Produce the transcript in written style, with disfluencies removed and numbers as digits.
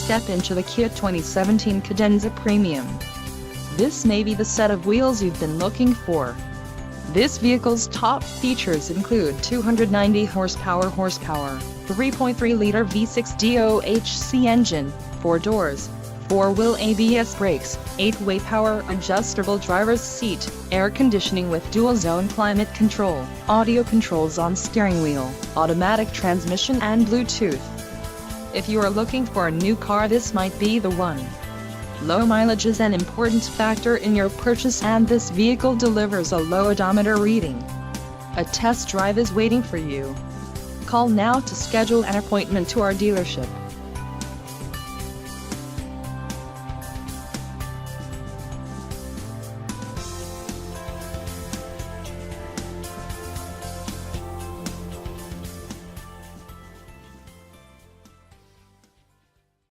step into the Kia 2017 Cadenza Premium. This may be the set of wheels you've been looking for. This vehicle's top features include 290 horsepower, 3.3-liter V6 DOHC engine, 4 doors, 4-wheel ABS brakes, 8-way power adjustable driver's seat, air conditioning with dual-zone climate control, audio controls on steering wheel, automatic transmission and Bluetooth. If you are looking for a new car, this might be the one. Low mileage is an important factor in your purchase, and this vehicle delivers a low odometer reading. A test drive is waiting for you. Call now to schedule an appointment to our dealership.